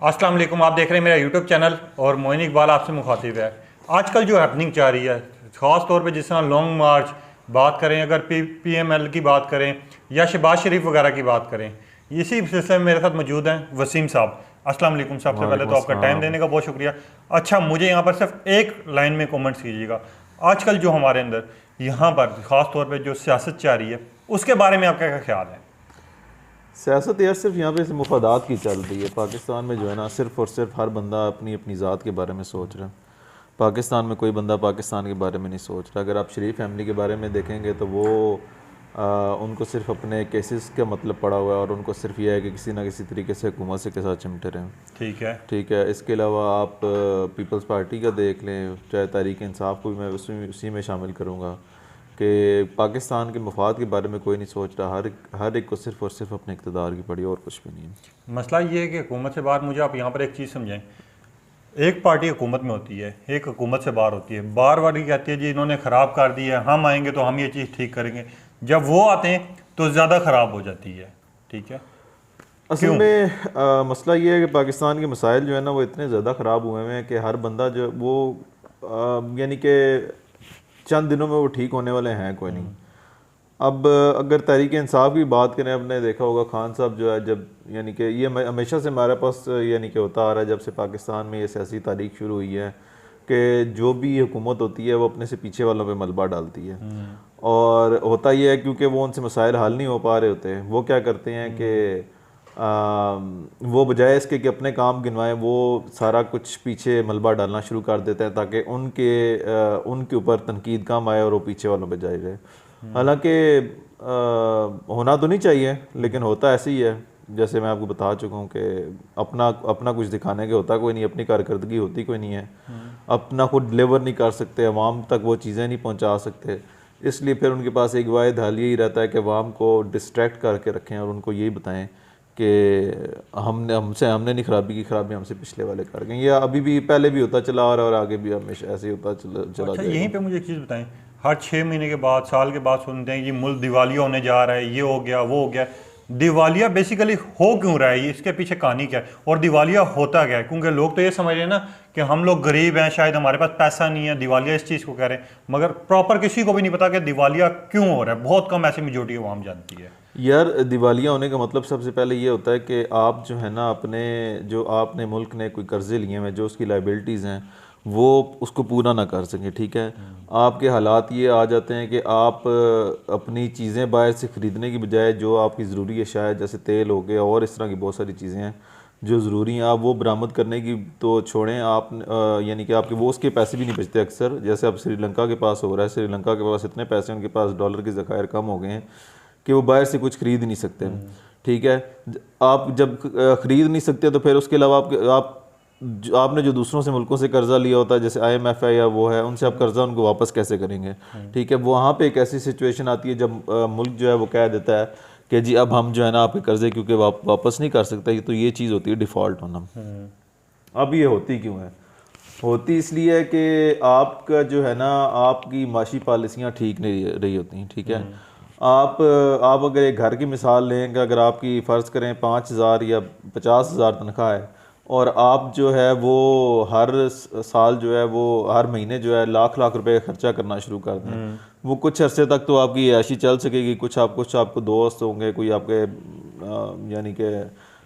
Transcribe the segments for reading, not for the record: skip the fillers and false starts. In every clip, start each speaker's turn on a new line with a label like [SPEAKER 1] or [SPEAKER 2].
[SPEAKER 1] अस्सलाम वालेकुम। आप देख रहे हैं मेरा यूट्यूब चैनल और मोइन इकबाल आपसे मुखातिब है। आजकल जो हैपनिंग चाह रही है, ख़ास तौर पे जिस तरह लॉन्ग मार्च बात करें, अगर PML की बात करें या शहबाज शरीफ वगैरह की बात करें, इसी सिलसिले में मेरे साथ मौजूद हैं वसीम साहब। अस्सलाम वालेकुम। सबसे पहले तो आपका टाइम देने का बहुत शुक्रिया। अच्छा, मुझे यहाँ पर सिर्फ एक लाइन में कमेंट्स कीजिएगा, आजकल जो हमारे अंदर यहाँ पर ख़ास तौर पर जो सियासत चाह रही है उसके बारे में आपका क्या ख्याल है?
[SPEAKER 2] सियासत यार सिर्फ यहाँ पे मुफादात की चल रही है। पाकिस्तान में जो है ना, सिर्फ और सिर्फ हर बंदा अपनी अपनी ज़ात के बारे में सोच रहा है। पाकिस्तान में कोई बंदा पाकिस्तान के बारे में नहीं सोच रहा। अगर आप शरीफ फैमिली के बारे में देखेंगे तो वो उनको सिर्फ अपने केसेस का मतलब पड़ा हुआ है और उनको सिर्फ यह है कि किसी ना किसी तरीके से हुकूमत से के साथ चिमटे रहें। ठीक है। इसके अलावा आप पीपल्स पार्टी का देख लें, चाहे तहरीक इंसाफ को भी मैं उसी में शामिल करूँगा कि पाकिस्तान के मफाद के बारे में कोई नहीं सोच रहा। हर एक को सिर्फ और सिर्फ अपने इक़्तिदार की पड़ी, और कुछ भी नहीं है।
[SPEAKER 1] मसला ये है कि हुकूमत से बाहर, मुझे आप यहाँ पर एक चीज़ समझाएं। एक पार्टी हुकूमत में होती है, एक हुकूमत से बाहर होती है। बार बार ये कहती है जी इन्होंने ख़राब कर दी है, हम आएंगे तो हम ये चीज़ ठीक करेंगे। जब वो आते हैं तो ज़्यादा ख़राब हो जाती है। ठीक है।
[SPEAKER 2] असल में मसला ये है कि पाकिस्तान के मसाइल जो है ना वो इतने ज़्यादा ख़राब हुए हैं कि हर बंदा जो वो यानी कि चंद दिनों में वो ठीक होने वाले हैं कोई नहीं। अब अगर तहरीक इंसाफ की बात करें, आपने देखा होगा खान साहब जो है, जब यानी कि ये हमेशा से हमारे पास यानी कि होता आ रहा है, जब से पाकिस्तान में ये सियासी तारीख शुरू हुई है कि जो भी हुकूमत होती है वो अपने से पीछे वालों पे मलबा डालती है। और होता ये है क्योंकि वो उनसे मसाइल हल नहीं हो पा रहे होते, वो क्या करते हैं कि वो बजाय इसके कि अपने काम गिनवाएं, वो सारा कुछ पीछे मलबा डालना शुरू कर देते हैं ताकि उनके ऊपर तनकीद कम आए और वो पीछे वालों पे जाए गए। हालांकि होना तो नहीं चाहिए, लेकिन होता ऐसे ही है। जैसे मैं आपको बता चुका हूँ कि अपना कुछ दिखाने के होता कोई नहीं, अपनी कारकर्दगी होती कोई नहीं है, अपना खुद डिलीवर नहीं कर सकते, अवाम तक वो चीज़ें नहीं पहुँचा सकते। इसलिए फिर उनके पास एक वाहिद हल यही रहता है कि अवाम को डिस्ट्रैक्ट करके रखें और उनको यही बताएं कि हमने नहीं खराबी की, खराबी हमसे पिछले वाले कर गए। या अभी भी पहले भी होता चला आ रहा है और आगे भी हमेशा ऐसे ही होता चला
[SPEAKER 1] अच्छा, यहीं पे मुझे एक चीज़ बताएं। हर 6 महीने के बाद, साल के बाद सुनते हैं कि मुल्क दिवालिया होने जा रहा है, ये हो गया वो हो गया। दिवालिया बेसिकली हो क्यों रहा है, इसके पीछे कहानी क्या है और दिवालिया होता क्या है? क्योंकि लोग तो ये समझ रहे हैं ना कि हम लोग गरीब हैं, शायद हमारे पास पैसा नहीं है, दिवालिया इस चीज़ को कह रहे हैं, मगर प्रॉपर किसी को भी नहीं पता कि दिवालिया क्यों हो रहा है। बहुत कम ऐसी मेजॉरिटी अवाम जानती है।
[SPEAKER 2] यार, दिवालिया होने का मतलब सबसे पहले ये होता है कि आप जो है ना, आपने मुल्क ने कोई कर्जे लिए हैं, जो उसकी लाइबिलिटीज़ हैं वो उसको पूरा ना कर सकें। ठीक है। आपके हालात ये आ जाते हैं कि आप अपनी चीज़ें बाहर से ख़रीदने की बजाय जो आपकी ज़रूरी है, शायद जैसे तेल हो गया और इस तरह की बहुत सारी चीज़ें हैं जो ज़रूरी हैं, आप वो बरामद करने की तो छोड़ें। आप यानी कि आपके वो उसके पैसे भी नहीं बचते अक्सर। जैसे अब श्रीलंका के पास हो रहा है, श्रीलंका के पास इतने पैसे, उनके पास डॉलर के ज़खायर कम हो गए हैं कि वो बाहर से कुछ ख़रीद नहीं सकते। ठीक है। आप जब ख़रीद नहीं सकते तो फिर उसके अलावा आपने जो दूसरों से मुल्कों से कर्जा लिया होता है, जैसे IMF है या वो है, उनसे आप कर्जा उनको वापस कैसे करेंगे? ठीक है। वहाँ पे एक ऐसी सिचुएशन आती है जब मुल्क जो है वो कह देता है कि जी अब हम जो है ना आपके कर्जे क्योंकि वापस नहीं कर सकते, तो ये चीज़ होती है डिफ़ॉल्ट होना। अब ये होती क्यों है? होती इसलिए है कि आपका जो है ना, आपकी माशी पॉलिसियाँ ठीक नहीं रही होती। ठीक है। आप अगर एक घर की मिसाल लें, अगर आपकी फ़र्ज़ करें 5,000 या 50,000 तनख्वाह है और आप जो है वो हर साल जो है वो हर महीने जो है लाख लाख रुपए खर्चा करना शुरू कर दें, वो कुछ अरसे तक तो आपकी ऐशी चल सकेगी। कुछ आपको दोस्त होंगे, कोई आपके यानी कि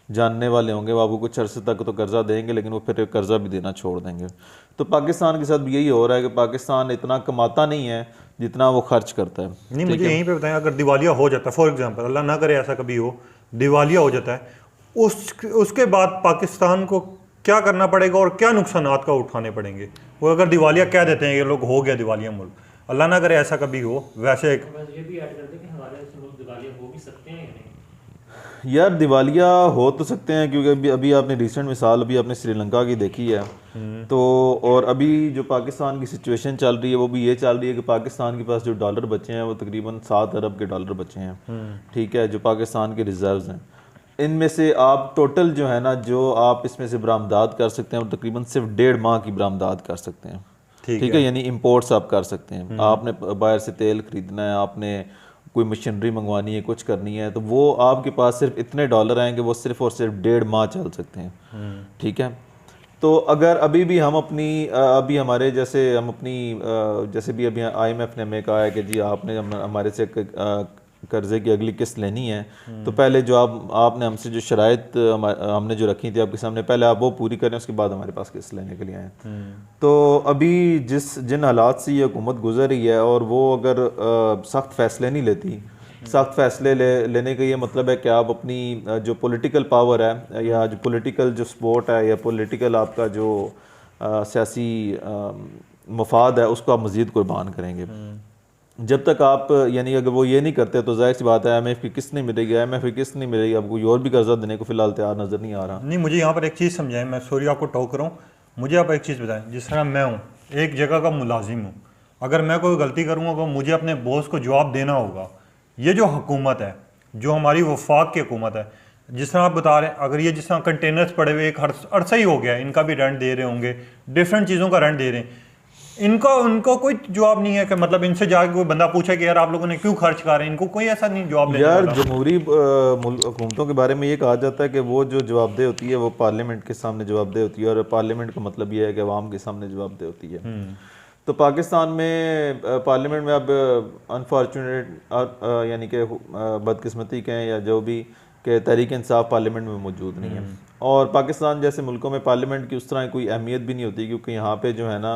[SPEAKER 2] जानने वाले होंगे, वो आपको कुछ अरसे तक तो कर्जा देंगे, लेकिन वो फिर कर्जा भी देना छोड़ देंगे। तो पाकिस्तान के साथ भी यही हो रहा है कि पाकिस्तान इतना कमाता नहीं है जितना वो खर्च करता है।
[SPEAKER 1] नहीं, मुझे यहीं पे बताएं, अगर दिवालिया हो जाता है, फॉर एग्जांपल, अल्लाह ना करे ऐसा कभी हो, दिवालिया हो जाता है, उसके बाद पाकिस्तान को क्या करना पड़ेगा और क्या नुकसानात का उठाने पड़ेंगे? वो अगर दिवालिया कह देते हैं ये लोग, हो गया दिवालिया मुल्क, अल्लाह ना करे ऐसा कभी हो, वैसे
[SPEAKER 3] ये भी ऐड कर दें कि हमारे मुल्क दिवालिया हो भी सकते हैं या नहीं?
[SPEAKER 2] यार, दिवालिया हो तो सकते हैं क्योंकि अभी आपने रिसेंट मिसाल अभी आपने श्रीलंका की देखी है। तो और अभी जो पाकिस्तान की सिचुएशन चल रही है वो भी ये चल रही है कि पाकिस्तान के पास जो डॉलर बचे हैं वो तकरीबन 7 अरब के डॉलर बचे हैं। ठीक है। जो पाकिस्तान के रिजर्व्स हैं, इनमें से आप टोटल जो है ना, जो आप इसमें से बरामदात कर सकते हैं वो तकरीबन सिर्फ 1.5 माह की बरामदात कर सकते हैं। ठीक है। यानी इंपोर्ट्स आप कर सकते हैं। आपने बाहर से तेल खरीदना है, आपने कोई मशीनरी मंगवानी है, कुछ करनी है, तो वो आपके पास सिर्फ इतने डॉलर आएंगे, वो सिर्फ और सिर्फ 1.5 माह चल सकते हैं। ठीक है, तो अगर अभी भी हम अपनी अभी हमारे जैसे हम अपनी जैसे भी अभी IMF ने हमें कहा है कि जी आपने हमारे से कर्जे की अगली किस्त लेनी है, तो पहले जो आपने हमसे जो शराइत हमने जो रखी थी आपके सामने, पहले आप वो पूरी करें, उसके बाद हमारे पास किस्त लेने के लिए आएँ। तो अभी जिन हालात से ये हुकूमत गुजर रही है, और वो अगर सख्त फैसले नहीं लेती, सख्त फैसले लेने का ये मतलब है कि आप अपनी जो पॉलिटिकल पावर है, या जो पॉलिटिकल जो सपोर्ट है, या पॉलिटिकल आपका जो सियासी मफाद है, उसको आप मज़ीद कुर्बान करेंगे। जब तक आप यानी अगर वो ये नहीं करते, तो जाहिर सी बात है IMF की किस्त नहीं मिलेगी, IMF की किस्त नहीं मिलेगी, आपको कोई और भी कर्जा देने को फिलहाल तैयार नज़र नहीं आ रहा।
[SPEAKER 1] नहीं, मुझे यहाँ पर एक चीज़ समझाएं, मैं सॉरी आपको टोक रहा हूँ, मुझे आप एक चीज़ बताएं। जिस तरह मैं हूँ, एक जगह का मुलाजिम हूँ, अगर मैं कोई गलती करूँगा तो मुझे अपने बॉस को जवाब देना होगा। ये जो हुकूमत है, जो हमारी वफाक की हुकूमत है, जिस तरह आप बता रहे हैं, अगर ये जिस तरह कंटेनर्स पड़े हुए एक अरसा ही हो गया, इनका भी रेंट दे रहे होंगे, डिफरेंट चीज़ों का रेंट दे रहे हैं, इनको कोई जवाब नहीं है कि मतलब इनसे जाके कोई बंदा पूछे कि यार आप लोगों ने क्यों खर्च कर रहे हैं, इनको कोई ऐसा नहीं जवाब देने
[SPEAKER 2] यार।
[SPEAKER 1] वाला।
[SPEAKER 2] जमहूरी हुकूमतों के बारे में ये कहा जाता है कि वो जो जवाबदेह होती है वो पार्लियामेंट के सामने जवाबदेह होती है, और पार्लियामेंट का मतलब ये है कि अवाम के सामने जवाबदेह होती है। तो पाकिस्तान में पार्लियामेंट में अब अनफॉर्चुनेट यानी कि बदकिस्मती कहें या जो भी, कि तहरीक इंसाफ पार्लियामेंट में मौजूद नहीं है। और पाकिस्तान जैसे मुल्कों में पार्लियामेंट की उस तरह कोई अहमियत भी नहीं होती, क्योंकि यहाँ पे जो है ना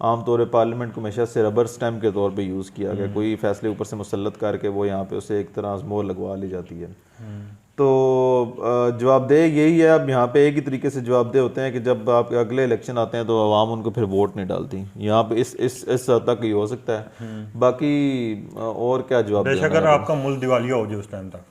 [SPEAKER 2] आम तौर पर पार्लियामेंट को हमेशा से रबर स्टैम्प के तौर पे यूज़ किया गया। कोई फैसले ऊपर से मुसल्लत करके वो यहाँ पे उसे एक तरह मोहर लगवा ली जाती है। तो जवाबदेह यही है, अब यहाँ पे एक ही तरीके से जवाबदेह होते हैं कि जब आप अगले इलेक्शन आते हैं तो आवाम उनको फिर वोट नहीं डालती। यहाँ पे इस हद तक ये हो सकता है, बाकी और क्या जवाब
[SPEAKER 1] बेशक अगर आपका मुल्क दिवालिया हो जाए उस टाइम तक